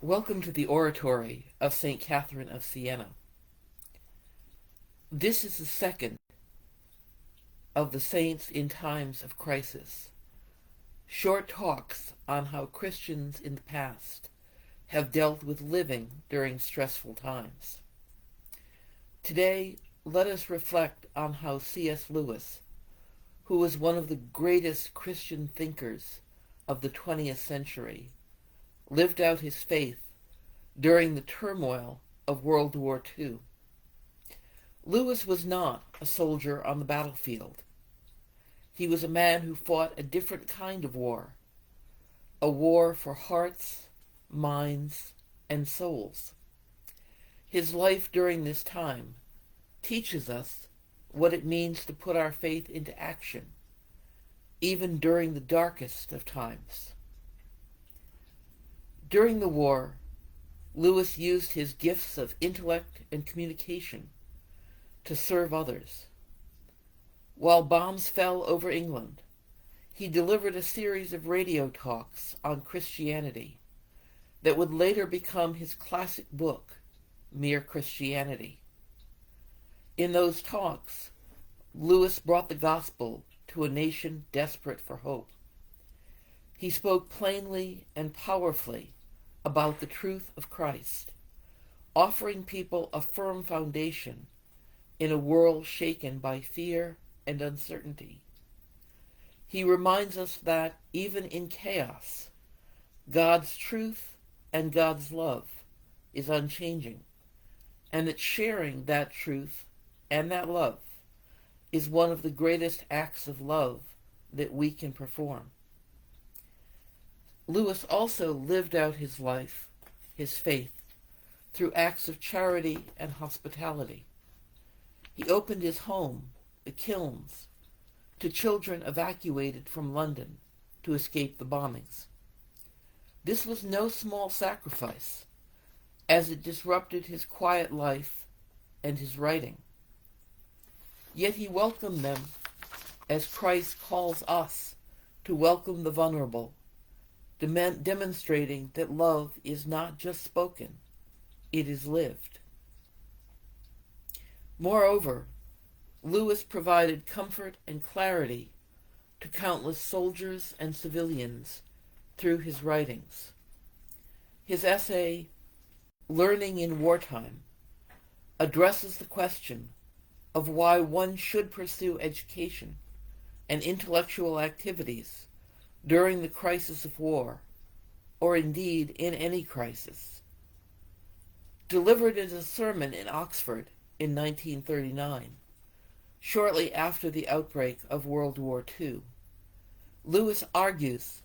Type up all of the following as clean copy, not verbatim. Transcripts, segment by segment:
Welcome to the Oratory of St. Catherine of Siena. This is the second of the Saints in Times of Crisis, short talks on how Christians in the past have dealt with living during stressful times. Today, let us reflect on how C.S. Lewis, who was one of the greatest Christian thinkers of the 20th century, lived out his faith during the turmoil of World War II. Lewis was not a soldier on the battlefield. He was a man who fought a different kind of war, a war for hearts, minds, and souls. His life during this time teaches us what it means to put our faith into action, even during the darkest of times. During the war, Lewis used his gifts of intellect and communication to serve others. While bombs fell over England, he delivered a series of radio talks on Christianity that would later become his classic book, Mere Christianity. In those talks, Lewis brought the gospel to a nation desperate for hope. He spoke plainly and powerfully about the truth of Christ, offering people a firm foundation in a world shaken by fear and uncertainty. He reminds us that even in chaos, God's truth and God's love is unchanging, and that sharing that truth and that love is one of the greatest acts of love that we can perform. Lewis also lived out his life, his faith, through acts of charity and hospitality. He opened his home, the Kilns, to children evacuated from London to escape the bombings. This was no small sacrifice, as it disrupted his quiet life and his writing. Yet he welcomed them as Christ calls us to welcome the vulnerable, demonstrating that love is not just spoken, it is lived. Moreover, Lewis provided comfort and clarity to countless soldiers and civilians through his writings. His essay, Learning in Wartime, addresses the question of why one should pursue education and intellectual activities during the crisis of war, or indeed in any crisis. Delivered as a sermon in Oxford in 1939, shortly after the outbreak of World War II, Lewis argues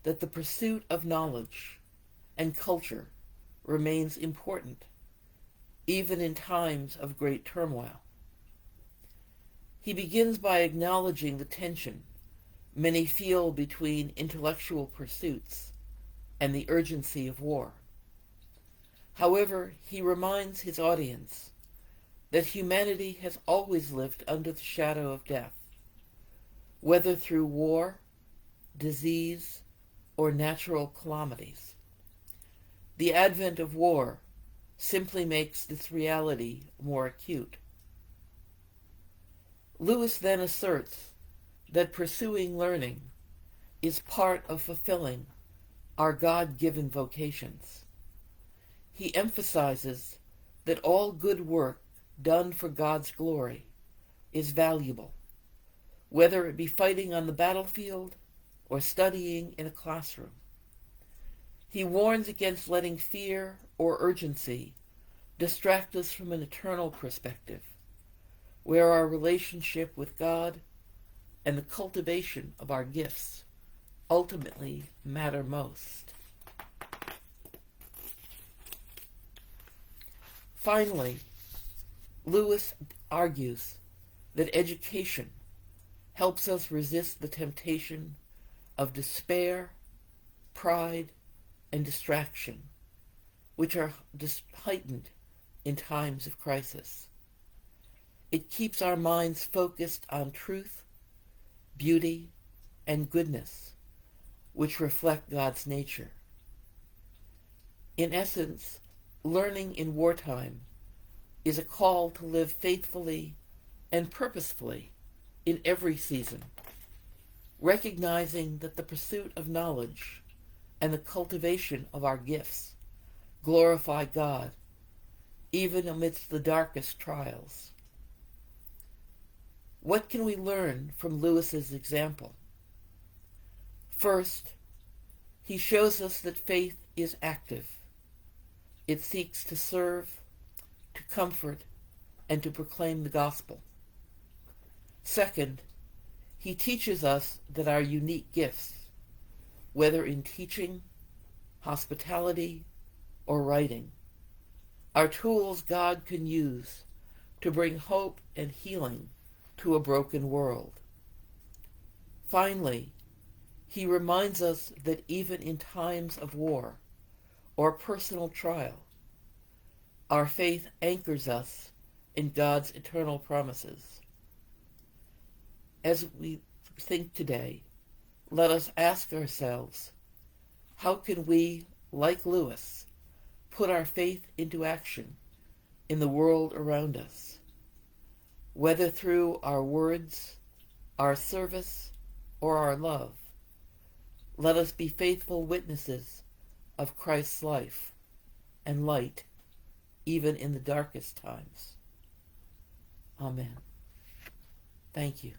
that the pursuit of knowledge and culture remains important, even in times of great turmoil. He begins by acknowledging the tension many feel between intellectual pursuits and the urgency of war. However, he reminds his audience that humanity has always lived under the shadow of death, whether through war, disease, or natural calamities. The advent of war simply makes this reality more acute. Lewis then asserts that pursuing learning is part of fulfilling our God-given vocations. He emphasizes that all good work done for God's glory is valuable, whether it be fighting on the battlefield or studying in a classroom. He warns against letting fear or urgency distract us from an eternal perspective, where our relationship with God and the cultivation of our gifts ultimately matter most. Finally, Lewis argues that education helps us resist the temptation of despair, pride, and distraction, which are heightened in times of crisis. It keeps our minds focused on truth, beauty, and goodness, which reflect God's nature. In essence, learning in wartime is a call to live faithfully and purposefully in every season, recognizing that the pursuit of knowledge and the cultivation of our gifts glorify God even amidst the darkest trials. What can we learn from Lewis's example? First, he shows us that faith is active. It seeks to serve, to comfort, and to proclaim the gospel. Second, he teaches us that our unique gifts, whether in teaching, hospitality, or writing, are tools God can use to bring hope and healing to a broken world. Finally, he reminds us that even in times of war or personal trial, our faith anchors us in God's eternal promises. As we think today, let us ask ourselves, how can we, like Lewis, put our faith into action in the world around us, whether through our words, our service, or our love? Let us be faithful witnesses of Christ's life and light, even in the darkest times. Amen. Thank you.